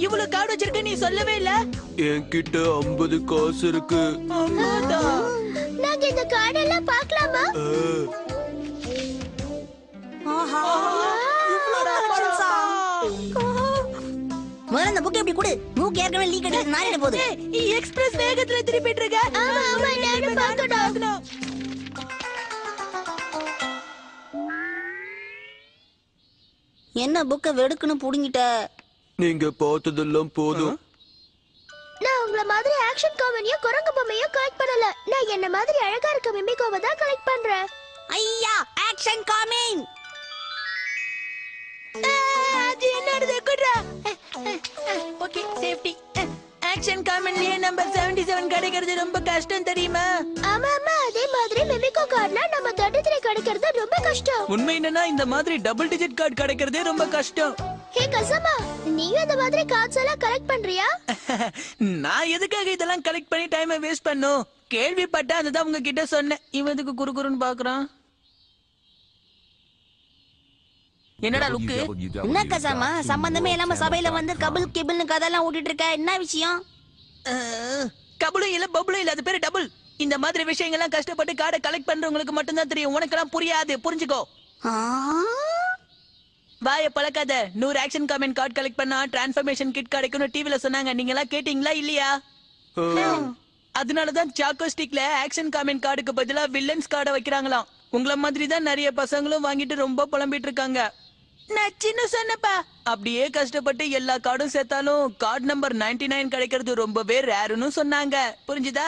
இவ்வளவு கார்டு வச்சிருக்க நீ சொல்லவே இல்ல. என்கிட்ட 50 காசு இருக்கு. நாங்க இந்த கார்டு எல்லாம் பார்க்கலாமா? முதல்ல அந்த புக் எப்படி கொடு. புக் ஏற்கனவே லீக் ஆயிடுச்சு, நாரிட போகுது. எக்ஸ்பிரஸ் வேகத்துல திருப்பிட்டு இருக்க. ஆமா ஆமா நானும் பார்க்கணும். என்ன புக்க வெடுக்குன்னு புடுங்கிட்ட? நீங்க பார்த்ததெல்லாம் போதும். நான் உங்கள மாதிரி ஆக்ஷன் காமெடியோ குரங்கு பொம்மையோ கலெக்ட் பண்ணல. நான் என்ன மாதிரி அழகா இருக்க மிமிகோவை தான் கலெக்ட் பண்றேன். ஐயா, ஆக்ஷன் காமிங். அது என்னது குட்ரா. Okay, safety. ஆக்ஷன் காமெண்ட்லயே நம்பர் 77 கிடைக்கிறது ரொம்ப கஷ்டம் தெரியுமா? ஆமா ஆமா, அதே மாதிரி மிமிகோ கார்டுல நம்ம 33 கிடைக்கிறது ரொம்ப கஷ்டம். உண்மை என்னன்னா இந்த மாதிரி டபுள் டிஜிட் கார்டு கிடைக்கிறதே ரொம்ப கஷ்டம். ஹே கசமா, நீயும் இந்த மாதிரி கார்ட்ஸ் எல்லாம் கலெக்ட் பண்றியா? நான் எதுக்காக இதெல்லாம் கலெக்ட் பண்ணி டைமை வேஸ்ட் பண்ணும்? கேள்விப்பட்டா அதுதான் உங்ககிட்ட சொன்னேன். இவன் எதுக்கு குறுகுறுன்னு பாக்குறான்? என்னடா லுக்கு? என்ன கசாமா, சம்பந்தமே இல்லாம சபையில வந்து கபில் கிபில்னு கதெல்லாம் ஓட்டிட்டு இருக்க, என்ன விஷயம்? கபுளும் இல்ல பபுளும் இல்ல, அது பேரு டபுள். இந்த மாதிரி விஷயங்கள்லாம் கஷ்டப்பட்டு கார்டை கலெக்ட் பண்றவங்களுக்கு மட்டும்தான் தெரியும். உனக்கெல்லாம் புரியாது, புரிஞ்சுக்கோ. வாய பழக்காத. 100 ஆக்ஷன் காமெண்ட் கார்டு கலெக்ட் பண்ணா டிரான்ஸ்ஃபர்மேஷன் கிட் கிடைக்கும்னு டிவில சொன்னாங்க. நீங்க எல்லாம் கேட்டீங்களா இல்லையா? அதனாலதான் சாக்கோ ஸ்டிக்ல ஆக்ஷன் காமெண்ட் கார்டுக்கு பதிலா வில்லன்ஸ் கார்டை வைக்கிறாங்களாம். உங்கள மாதிரி தான் நிறைய பசங்களும் வாங்கிட்டு ரொம்ப புலம்பிட்டு இருக்காங்க. நான் சின்ன சொன்னப்பா. அப்படியே கஷ்டப்பட்டு எல்லா கார்டும் சேர்த்தாலும் கார்டு நம்பர் 99 கிடைக்கிறது ரொம்பவே ரேருன்னு சொன்னாங்க. புரிஞ்சுதா?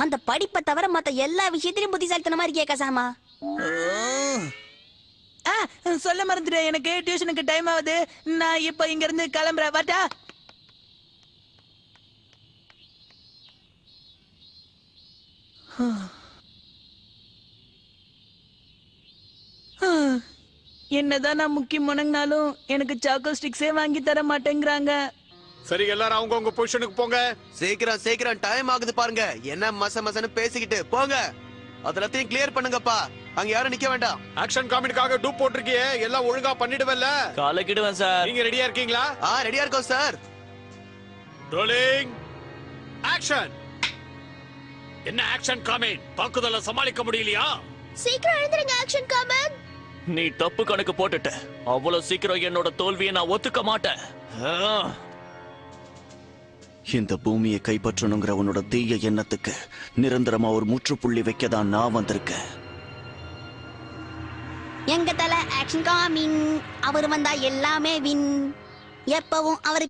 அந்த படிப்பை தவிர மத்த எல்லா விஷயத்திலும் புத்திசாலித்தனமா இருக்கே கசாமா. சொல்ல மறந்துட்டேன், எனக்கு டியூஷனுக்கு டைம் ஆகுது. நான் இப்ப இங்க இருந்து கிளம்புறேன். வாட்டா. என்னதான் நான் முக்கியமானாலும் எனக்கு சாக்கோ ஸ்டிக்ஸே வாங்கி தர மாட்டேங்கிறாங்க. சரி, எல்லாரும் அவங்க உங்க பொசிஷனுக்கு போங்க. சீக்கிரம் சீக்கிரம், டைம் ஆகுது பாருங்க. என்ன மசன்னு பேசிக்கிட்டு போங்க. அதெல்லாத்தையும் கிளியர் பண்ணுங்கப்பா. அங்க யாரும் நிக்க வேண்டாம். ஆக்ஷன் காமெடிக்காக டூப் போட்டிருக்கியே, எல்லாம் ஒழுங்கா பண்ணிடுவல்ல? காலக்கிடுவேன் சார். நீங்க ரெடியா இருக்கீங்களா? ரெடியா இருக்கோம் சார். Rolling action. என்ன ஆக்ஷன் காமெடி? தாக்குதலை சமாளிக்க முடியலையா? சீக்கிரம் எழுந்திருங்க ஆக்ஷன் காமெண்ட். நீ தப்பு கணக்கு போட்டுட்ட. அவ்வளவு சீக்கிரம் என்னோட தோல்வியை நான் ஒத்துக்க மாட்டேன். இந்த பூமியை கைப்பற்றணுங்கிற உன்னோட தீய எண்ணத்துக்கு நிரந்தரமா ஒரு முற்றுப்புள்ளி வைக்கதான் நான் வந்திருக்கேன். எங்க தல ஆக்ஷன் காமிங். அவர் வந்தா எல்லாமே வின். எப்பவும் அவர்